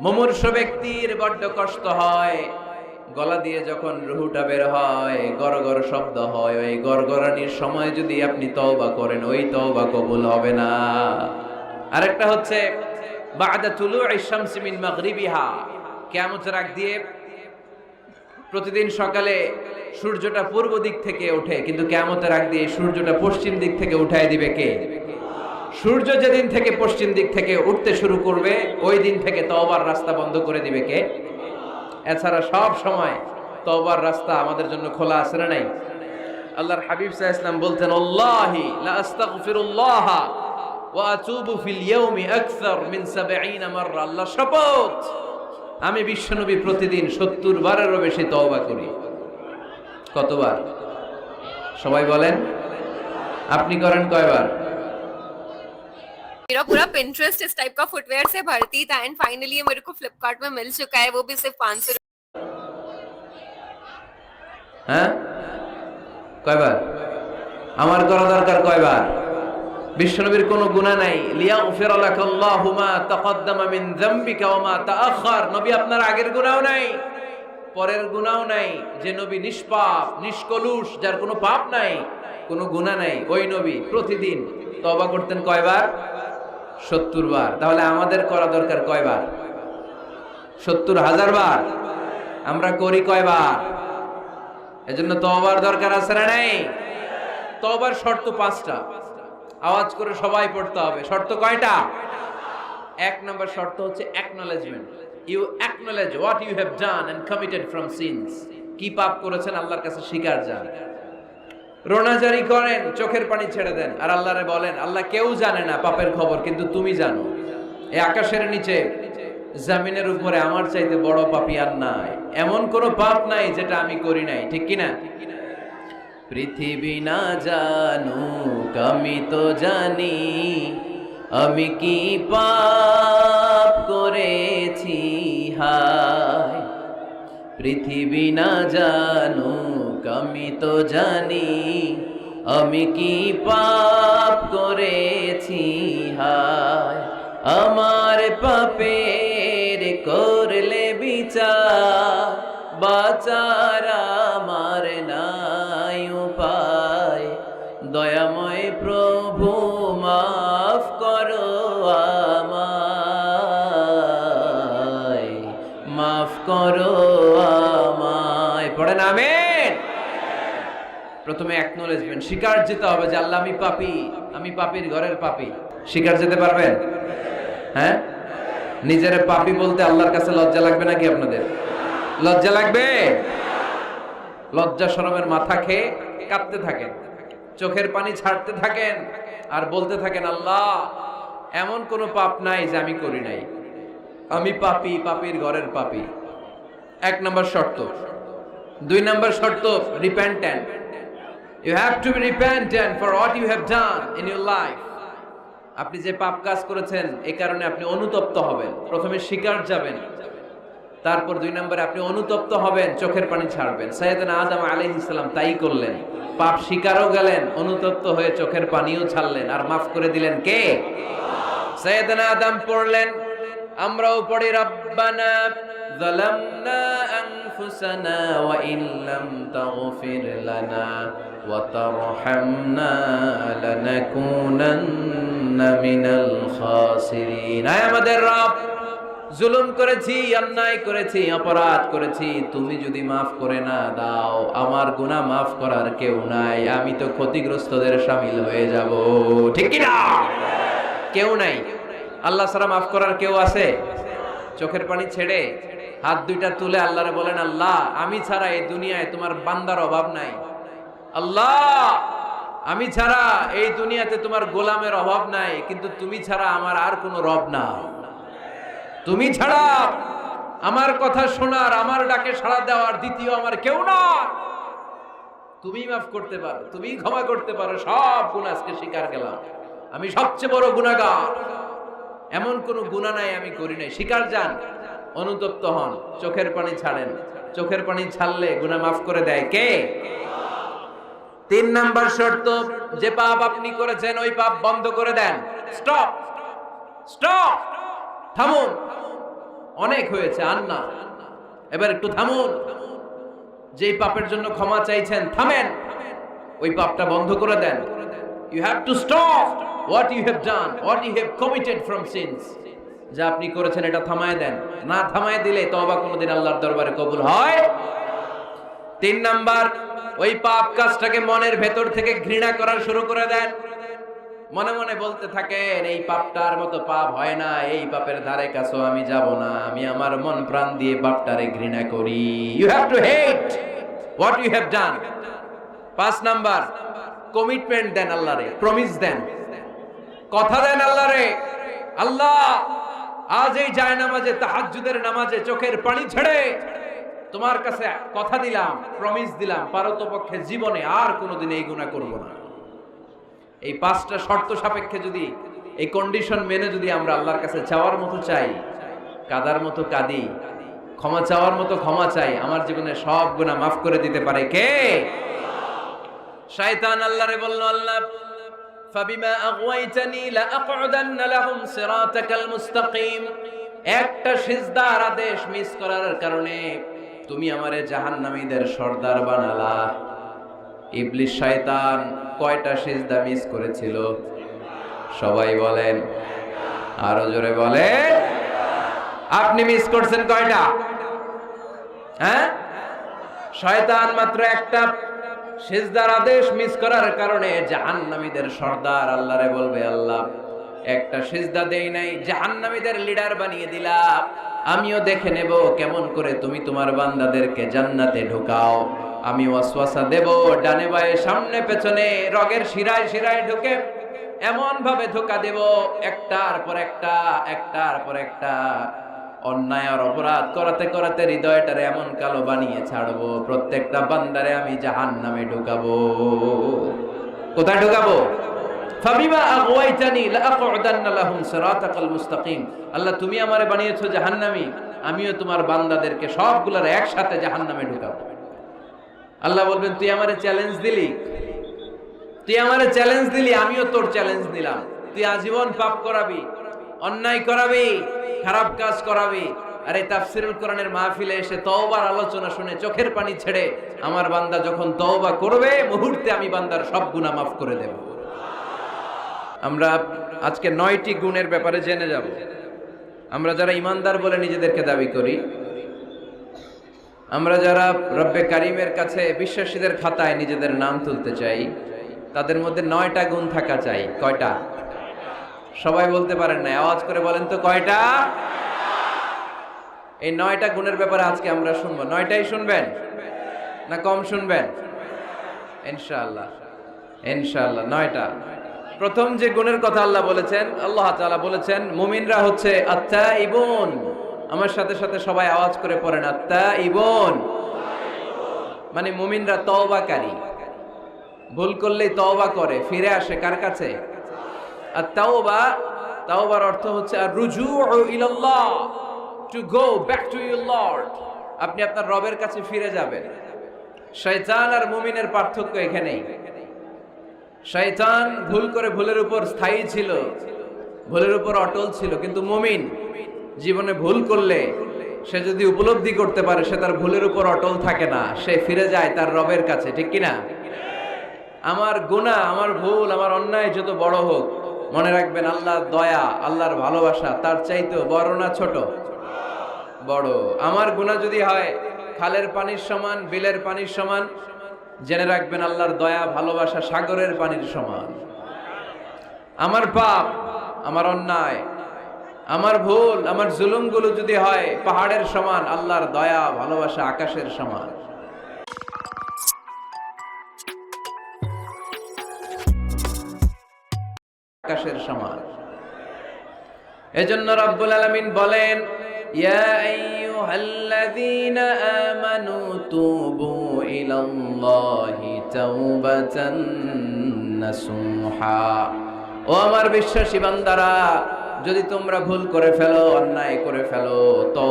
মুমূর্ষু ব্যক্তির বড্ড কষ্ট হয়, গলা দিয়ে যখন রুহুটা বের হয় গড়গড় শব্দ হয়, ওই গড়গড়ানির সময় যদি আপনি তওবা করেন ওই তওবা কবুল হবে না। আরেকটা হচ্ছে বা'দা তুলু'i শামসি মিন মাগরিবিহা, কিয়ামতের আগ দিয়ে প্রতিদিন সকালে সূর্যটা পূর্ব দিক থেকে ওঠে, কিন্তু কিয়ামতের আগ দিয়ে সূর্যটা পশ্চিম দিক থেকে উঠায় দিবে কে? সূর্য যেদিন থেকে পশ্চিম দিক থেকে উঠতে শুরু করবে ওই দিন থেকে তওবার রাস্তা বন্ধ করে দিবে কে? এছাড়া সব সময় তওবার রাস্তা আমাদের জন্য খোলা আছে না নাই? আল্লাহর হাবিব সাল্লাল্লাহু আলাইহি ওয়াসাল্লাম বলতেন, আল্লাহি লা আস্তাগফিরুল্লাহ ওয়া আতুবু ফিল ইয়াউমি আকসার মিন ৭০ মাররা। আল্লাহ শপথ, আমি বিশ্বনবী প্রতিদিন ৭০ বারেরও বেশি তওবা করি। কতবার? সবাই বলেন, আপনি করেন কয়বার? मेरा पूरा Pinterest इस टाइप का फुटवेयर से भरती था एंड फाइनली मेरे को फ्लिपकार्ट में मिल चुका है, वो भी सिर्फ 500। হ্যাঁ, কয়বার? আমার করা দরকার কয়বার? বিশ্বনবীর কোনো গুনাহ নাই। লিয়াগফিরা লাকাল্লাহু মা তাকদ্দামা মিন যামবিকা ওয়া মা তাআখার। নবী আপনার আগের গুনাহও নাই, পরের গুনাহও নাই। যে নবী নিষ্পাপ, নিষ্কলুষ, যার কোনো পাপ নাই, কোনো গুনাহ নাই, ওই নবী প্রতিদিন তওবা করতেন কয়বার? ৭০ বার। তাহলে আমাদের করা দরকার কয়বার? ৭০,০০০ বার। আমরা করি কয়বার? এজন্য তওবার দরকার আছে না নাই? তওবার শর্ত ৫টা, আওয়াজ করে সবাই পড়তে হবে। শর্ত কয়টা? ১ নম্বর শর্ত হচ্ছে acknowledgement. You acknowledge what you have done and committed from sins. কি পাপ করেছেন আল্লাহর কাছে স্বীকার যান। রোনাজারি করেন, চোখের পানি ছেড়ে দেন, আর আল্লাহরে বলেন, আল্লাহ কেউ জানে না পাপের খবর, কিন্তু তুমি জানো। এই আকাশের নিচে জমিনের উপরে আমার চাইতে বড় পাপী আর নাই। এমন কোন পাপ নাই যেটা আমি করি নাই, ঠিক কিনা? পৃথিবী না জানুক আমি তো জানি, আমি কি পাপ করেছি হায়। পৃথিবী না জানুক আমি তো জানি, আমি কি পাপ করেছি হায়। আমার পাপের করলে বিচার, বাঁচার আমার নাই উপায়। দয়াময় প্রভু মাফ করো আমায়, মাফ করো আমায়। পড়েন আমিন। প্রথমে অ্যাকনলেজমেন্ট, স্বীকার যেতে হবে যে আল্লাহ আমি পাপী, আমি পাপীর ঘরের পাপী। স্বীকার যেতে পারবেন? হ্যাঁ, নিজের পাপী বলতে আল্লাহর কাছে লজ্জা লাগবে নাকি? আপনাদের লজ্জা লাগবে? লজ্জা শরমের মাথা খেয়ে কাঁদতে থাকেন, চোখের পানি ছাড়তে থাকেন, আর বলতে থাকেন, আল্লাহ এমন কোনো পাপ নাই যে আমি করি নাই, আমি পাপী, পাপীর ঘরের পাপী। ১ নম্বর শর্ত। ২ নম্বর শর্ত, repentant. You have to be repentant for what you have done in your life. আপনি যে পাপ কাজ করেছেন এই কারণে আপনি অনুতপ্ত হবেন। প্রথমে স্বীকার যাবেন, তারপর ২ নম্বরে আপনি অনুতপ্ত হবেন, চোখের পানি ছাড়বেন। সাইয়েদনা আদম আলাইহিস সালাম তাই করলেন। পাপ স্বীকারও গেলেন, অনুতপ্ত হয়ে চোখের পানিও ছাড়লেন, আর মাফ করে দিলেন কে? সাইয়েদনা আদম পড়লেন, আমরাও পড়ি, রব্বানা যালামনা আনফুসানা ওয়া ইল্লাম তাগফির লানা ওয়া তারহামনা লানাকুনান্না মিনাল খাসিরিন। আয় আমাদের রব, জুলুম করেছি, অন্যায় করেছি, অপরাধ করেছি, তুমি যদি মাফ করে না দাও, আমার গুনাহ মাফ করার কেউ নাই, আমি তো ক্ষতিগ্রস্তদের শামিল হয়ে যাব, ঠিক কি না? কেউ নাই, আল্লাহ ছাড়া মাফ করার কেউ আছে? চোখের পানি ছেড়ে হাত দুইটা তুলে আল্লাহরে বলেন, আল্লাহ আমি ছাড়া এই দুনিয়ায় তোমার বান্দার অভাব নাই। আল্লাহ আমি ছাড়া এই দুনিয়াতে তোমার গোলামের অভাব নাই, কিন্তু তুমি ছাড়া আমার আর কোনো রব নাই। তুমি ছাড়া আমার কথা শোনার, আমার ডাকে সাড়া দেওয়ার দ্বিতীয় আমার কেউ না। তুমি মাফ করতে পারো, তুমি ক্ষমা করতে পারো, সব গুনাহ আজকে স্বীকার গেলাম, আমি সবচেয়ে বড় গুনাহগার, এমন কোন গুনাহ নাই আমি করি নাই। স্বীকার যান, অনুতপ্ত হন, চোখের পানি ছাড়েন। চোখের পানি ছাড়লে গুনাহ মাফ করে দেয় কে? ৩ নাম্বার শর্ত, যে পাপ আপনি করেছেন ওই পাপ বন্ধ করে দেন। স্টপ, স্টপ, থামুন। অনেক হয়েছে, আর না, এবার একটু থামুন। যেই পাপের জন্য ক্ষমা চাইছেন থামেন, ওই পাপটা বন্ধ করে দেন। You have to stop what you have done, what you have committed from sins. যা আপনি করেছেন এটা থামায় দেন, না থামায় দিলে তওবা কোনোদিন আল্লাহর দরবারে কবুল হয়। 3 নাম্বার, ওই পাপ কাজটাকে মনের ভেতর থেকে ঘৃণা করা শুরু করে দেন। মনে মনে বলতে থাকেন এই পাপটার মতো পাপ হয় না, এই পাপের ধারে কাছেও আমি যাব না, আমি আমার মন প্রাণ দিয়ে পাপটারে ঘৃণা করি। You have to hate what you have done. 5 number, commitment দেন আল্লাহরে, প্রমিস দেন, কথা দেন আল্লাহরে, আল্লাহ আজ এই জায়নামাজে, তাহাজ্জুদের নামাজে চোখের পানি ছেড়ে তোমার কাছে কথা দিলাম, প্রমিস দিলাম, পারতপক্ষে জীবনে আর কোনোদিন এই গুনাহ করব না। এই 5টা শর্ত সাপেক্ষে যদি, এই কন্ডিশন মেনে যদি আমরা আল্লাহর কাছে চাওয়ার মতো চাই, কাদার মতো কাঁদি, ক্ষমা চাওয়ার মতো ক্ষমা চাই, আমার জীবনে সব গুনাহ মাফ করে দিতে পারে কে? শয়তান আল্লাহরে বলল, আল্লাহ ফাবিমা আগওয়াইতানি লাআকউদান্না লাহুম সিরাতাকাল মুস্তাকিম। একটা সিজদার আদেশ মিস করার কারণে তুমি আমারে জাহান্নামীদের সর্দার বানালা। ইবলিস শয়তান কয়টা সিজদা মিস করেছিল? সবাই বলেন, আরো জোরে বলেন। আপনি মিস করছেন কয়টা? হ্যাঁ, শয়তান মাত্র একটা সিজদার আদেশ মিস করার কারণে জাহান্নামীদের সর্দার আল্লাহরে বলবে, আল্লাহ একটা সিজদা দেই নাই, জাহান্নামীদের লিডার বানিয়ে দিলা, আমিও দেখে নেব কেমন করে তুমি তোমার বান্দাদেরকে জান্নাতে ঢুকাও। আমি ওয়াসওয়াসা দেব, ডানে বায়ে সামনে পেছনে রগের শিরায় শিরায় ঢুকে এমন ভাবে ধোঁকা দেব, একটার পর একটা, একটার পর একটা অন্যায় আর অপরাধ করাতে করাতে হৃদয়টারে এমন কালো বানিয়ে ছাড়বো, প্রত্যেকটা বান্দারে আমি জাহান্নামে ঢুকাবো। কোথায় ঢুকাবো? ফাবিমা আগওয়াইতানি লাআকউদান্না লাহুম সিরাতাকাল মুস্তাকিম। আল্লাহ তুমি আমারে বানিয়েছো জাহান্নামী, আমিও তোমার বান্দাদেরকে সবগুলোর একসাথে জাহান্নামে ঢুকাবো। আল্লাহ বলবেন, তুই আমারে চ্যালেঞ্জ দিলি, তুই আমারে চ্যালেঞ্জ দিলি, আমিও তোর চ্যালেঞ্জ নিলাম। তুই আজীবন পাপ করাবি, অন্যায় করাবি, খারাপ কাজ করাবি, আর এই তাফসীরুল কোরআনের মাহফিলে এসে তওবার আলোচনা শুনে চোখের পানি ছেড়ে আমার বান্দা যখন তওবা করবে, মুহূর্তে আমি বান্দার সব গুনাহ মাফ করে দেব। আমরা আজকে 9টি গুণের ব্যাপারে জেনে যাব। আমরা যারা ইমানদার বলে নিজেদেরকে দাবি করি, আমরা যারা রব্বে কারিমের কাছে বিশ্বাসীদের খাতায় নিজেদের নাম তুলতে চাই, তাদের মধ্যে 9টা গুণ থাকা চাই। কয়টা? সবাই বলতে পারেন না, আওয়াজ করে বলেন তো কয়টা? এই 9টা গুণের ব্যাপারে আজকে আমরা শুনবো। 9টাই শুনবেন না কম শুনবেন? ইনশাআল্লাহ, ইনশাআল্লাহ 9টা। প্রথম যে গুণের কথা আল্লাহ বলেছেন, আল্লাহ তাআলা বলেছেন মুমিনরা হচ্ছে আত্তাইবুন। আমার সাথে সাথে সবাই আওয়াজ করে পড়েন, আত্তাইবুন। মানে মুমিনরা তওবাকারী, ভুল করলেই তওবা করে, ফিরে আসে কার কাছে? আর তাওবা, তাওবার অর্থ হচ্ছে আর রুজুউ ইলাল্লাহ, to go back to your lord. আপনি আপনার রবের কাছে ফিরে যাবেন। শয়তান আর মুমিনের পার্থক্য এখানেই। শয়তান ভুল করে ভুলের উপর স্থায়ী ছিল, ভুলের উপর অটল ছিল, কিন্তু মুমিন জীবনে ভুল করলে সে যদি উপলব্ধি করতে পারে সে তার ভুলের উপর অটল থাকে না, সে ফিরে যায় তার রবের কাছে। ঠিক কিনা? আমার গুনাহ, আমার ভুল, আমার অন্যায় যত বড় হোক, মনে রাখবেন আল্লাহর দয়া, আল্লাহর ভালোবাসা তার চাইতেও বড় না ছোট? বড়। আমার গুনাহ যদি হয় খালের পানির সমান, বিলের পানির সমান, জেনে রাখবেন আল্লাহর দয়া ভালোবাসা সাগরের পানির সমান। আমার পাপ, আমার অন্যায়, আমার ভুল, আমার জুলুমগুলো যদি হয় পাহাড়ের সমান, আল্লাহর দয়া ভালোবাসা আকাশের সমান। আকাশের সমান। এজন্য রব্বুল আলামিন বলেন, ইয়া আইয়ুহাল্লাযীনা আমানু তুবু ইলাল্লাহি তাওবাতান নাসুহা। ও আমার বিশ্বাসী বান্দারা, যদি তোমরা ভুল করে ফেলো, অন্যায় করে ফেলো, তো